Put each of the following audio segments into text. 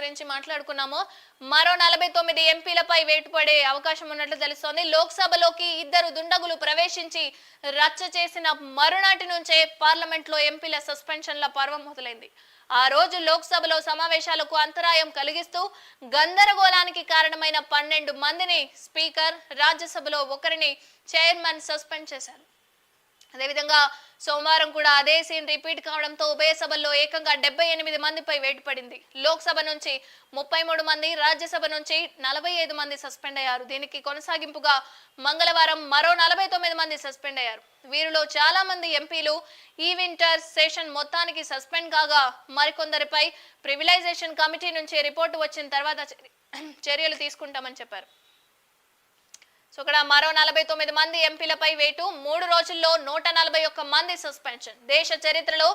గురించి మాట్లాడుకున్నాము. మరో 49 ఎంపీలపై వేటు పడే అవకాశం ఉన్నట్లు తెలుస్తోంది. లోక్సభలోకి ఇద్దరు దుండగులు ప్రవేశించి రచ్చ చేసిన మరునాటి నుంచే పార్లమెంట్ లో ఎంపీల సస్పెన్షన్ల పర్వం మొదలైంది. ఆ రోజు లోక్సభలో సమావేశాలకు అంతరాయం కలిగిస్తూ గందరగోళానికి కారణమైన 12 మందిని స్పీకర్, రాజ్యసభలో ఒకరిని చైర్మన్ సస్పెండ్ చేశారు. అదేవిధంగా సోమవారం కూడా అదే సీన్ రిపీట్ కావడంతో ఉభయ సభల్లో ఏకంగా 78 మందిపై వేటు పడింది. లోక్సభ నుంచి 33 మంది, రాజ్యసభ నుంచి 45 మంది సస్పెండ్ అయ్యారు. దీనికి కొనసాగింపుగా మంగళవారం మరో 49 మంది సస్పెండ్ అయ్యారు. వీరిలో చాలా మంది ఎంపీలు ఈ వింటర్ సెషన్ మొత్తానికి సస్పెండ్ కాగా మరికొందరిపై ప్రివిలైజేషన్ కమిటీ నుంచి రిపోర్టు వచ్చిన తర్వాత చర్యలు తీసుకుంటామని చెప్పారు. సో ఇక్కడ మరో 49 మంది ఎంపీలపై వేటు, 3 రోజుల్లో 141 మంది సస్పెన్షన్. దేశ చరిత్రలో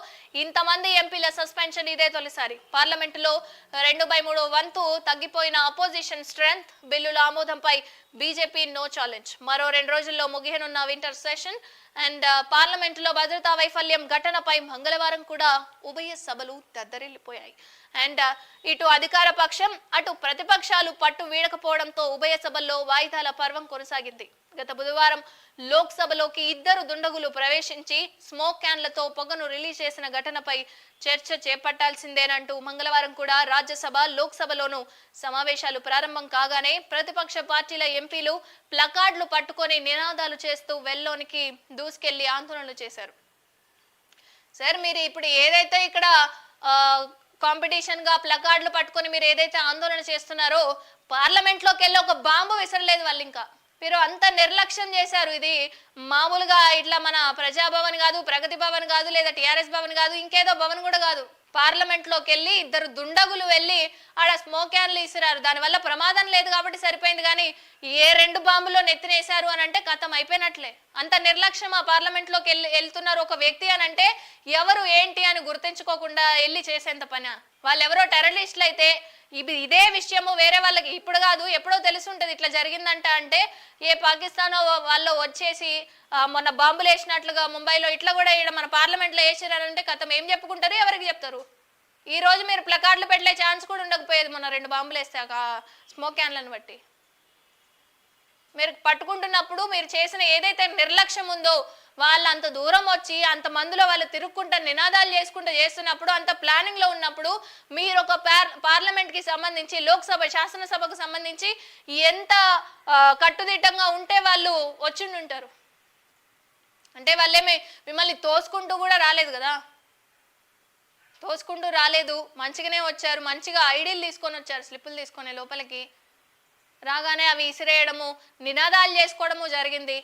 ఇంతమంది ఎంపీల సస్పెన్షన్ ఇదే తొలిసారి. పార్లమెంటులో 2/3 వంతు తగ్గిపోయిన అపోజిషన్ స్ట్రెంగ్త్, బిల్లుల ఆమోదంపై బీజేపీ నో ఛాలెంజ్. మరో 2 రోజుల్లో ముగియనున్న వింటర్ సెషన్ అండ్ పార్లమెంటులో భద్రతా వైఫల్యం ఘటనపై మంగళవారం కూడా ఉభయ సభలు దద్దరిల్లిపోయాయి. అండ్ ఇటు అధికార పక్షం అటు ప్రతిపక్షాలు పట్టు వీడకపోవడంతో ఉభయ సభల్లో వాయిదాల పర్వం కొనసాగింది. గత బుధవారం లోక్సభలోకి ఇద్దరు దుండగులు ప్రవేశించి స్మోక్ క్యాన్లతో పొగను రిలీజ్ చేసిన ఘటనపై చర్చ చేపట్టాల్సిందేనంటూ మంగళవారం కూడా రాజ్యసభ, లోక్సభలోనూ సమావేశాలు ప్రారంభం కాగానే ప్రతిపక్ష పార్టీల ఎంపీలు ప్లకార్డులు పట్టుకొని నినాదాలు చేస్తూ వెల్లోనికి దూసుకెళ్లి ఆందోళనలు చేశారు. సార్, మీరు ఇప్పుడు ఏదైతే ఇక్కడ కాంపిటీషన్ గా ప్లకార్డులు పట్టుకొని మీరు ఏదైతే ఆందోళన చేస్తున్నారో పార్లమెంట్ లోకి వెళ్ళి ఒక బాంబు విసరలేదు వాళ్ళు. ఇంకా మీరు అంత నిర్లక్ష్యం చేశారు. ఇది మామూలుగా ఇట్లా మన ప్రజాభవన్ కాదు, ప్రగతి భవన్ కాదు, లేదా టిఆర్ఎస్ భవన్ కాదు, ఇంకేదో భవన్ కూడా కాదు. పార్లమెంట్ లోకి వెళ్ళి ఇద్దరు దుండగులు వెళ్ళి ఆడ స్మోక్ క్యాన్లు ఇసిరారు. దానివల్ల ప్రమాదం లేదు కాబట్టి సరిపోయింది. కానీ ఏ 2 బాంబులో నెత్తినేశారు అని అంటే కథం అయిపోయినట్లే. అంత నిర్లక్ష్యం ఆ పార్లమెంట్ లోకి వెళ్తున్నారు ఒక వ్యక్తి అని అంటే ఎవరు ఏంటి అని గుర్తించుకోకుండా వెళ్ళి చేసేంత పని. వాళ్ళు ఎవరో టెర్రరిస్టులు అయితే ఇదే విషయము వేరే వాళ్ళకి ఇప్పుడు కాదు ఎప్పుడో తెలిసి ఉంటుంది ఇట్లా జరిగిందంట అంటే ఏ పాకిస్తాన్ వాళ్ళు వచ్చేసి మొన్న బాంబులు వేసినట్లుగా ముంబైలో ఇట్లా కూడా ఇక్కడ మన పార్లమెంట్లో వేసిరారంటే కథం ఏం చెప్పుకుంటారు, ఎవరికి చెప్తారు? ఈ రోజు మీరు ప్లకార్డులు పెట్టలే ఛాన్స్ కూడా ఉండకపోయేది. మొన్న 2 బాంబులు వేస్తాక స్మోక్ క్యాన్లను బట్టి మీరు పట్టుకుంటున్నప్పుడు మీరు చేసిన ఏదైతే నిర్లక్ష్యం ఉందో వాళ్ళు అంత దూరం వచ్చి అంత మందిలో వాళ్ళు తిరుక్కుంటా నినాదాలు చేసుకుంటూ చేస్తున్నప్పుడు అంత ప్లానింగ్ లో ఉన్నప్పుడు మీరు ఒక పార్లమెంట్ కి సంబంధించి లోక్సభ, శాసనసభకు సంబంధించి ఎంత కట్టుదిట్టంగా ఉంటే వాళ్ళు వచ్చిండుంటారు. అంటే వాళ్ళేమి మిమ్మల్ని తోసుకుంటూ కూడా రాలేదు కదా, తోసుకుంటూ రాలేదు, మంచిగానే వచ్చారు. మంచిగా ఐడీలు తీసుకొని వచ్చారు, స్లిప్పులు తీసుకొని లోపలికి రాగానే అవి ఇసిరేయడము, నినాదాలు చేసుకోవడము జరిగింది.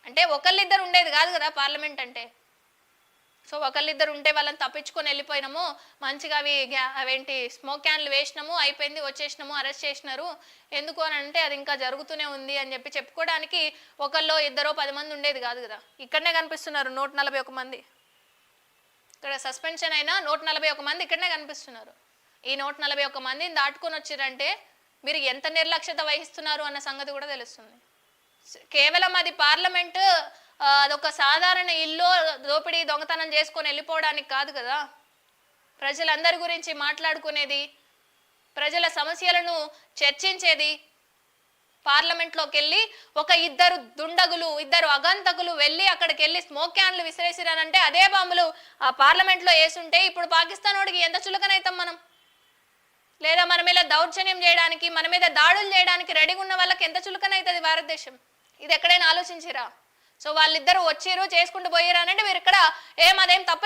అంటే ఒకళ్ళిద్దరు ఉండేది కాదు కదా పార్లమెంట్ అంటే. సో ఒకళ్ళిద్దరు ఉంటే వాళ్ళని తప్పించుకొని వెళ్ళిపోయినాము, మంచిగా అవేంటి స్మోక్ క్యాన్లు వేసినాము, అయిపోయింది, వచ్చేసినాము, అరెస్ట్ చేసినారు. ఎందుకు అని అంటే అది ఇంకా జరుగుతూనే ఉంది అని చెప్పి చెప్పుకోవడానికి ఒకళ్ళో ఇద్దరో 10 మంది ఉండేది కాదు కదా. ఇక్కడనే కనిపిస్తున్నారు 141 మంది. ఇక్కడ సస్పెన్షన్ అయినా 141 మంది ఇక్కడనే కనిపిస్తున్నారు. ఈ 141 మందిని దాటుకొని వచ్చిరంటే మీరు ఎంత నిర్లక్ష్యత వహిస్తున్నారు అన్న సంగతి కూడా తెలుస్తుంది. కేవలం అది పార్లమెంట్ అదొక సాధారణ ఇల్లు దోపిడీ దొంగతనం చేసుకొని వెళ్ళిపోవడానికి కాదు కదా. ప్రజలందరి గురించి మాట్లాడుకునేది, ప్రజల సమస్యలను చర్చించేది. పార్లమెంట్లోకి వెళ్ళి ఒక ఇద్దరు దుండగులు, ఇద్దరు అగంతకులు వెళ్ళి అక్కడికి వెళ్ళి స్మోక్ క్యాన్లు విసిరేసిరానంటే అదే బాంబులు ఆ పార్లమెంట్లో వేసుంటే ఇప్పుడు పాకిస్తాన్ వాడికి ఎంత చులకనైతాం మనం? లేదా మన మీద దౌర్జన్యం చేయడానికి, మన మీద దాడులు చేయడానికి రెడీగా ఉన్న వాళ్ళకి ఎంత చులకనైతుంది భారతదేశం? ఇది ఎక్కడైనా ఆలోచించిరా? సో వాళ్ళిద్దరూ వచ్చిరు, చేసుకుంటూ పోయారు అంటే మీరు ఇక్కడ అదేం తప్పు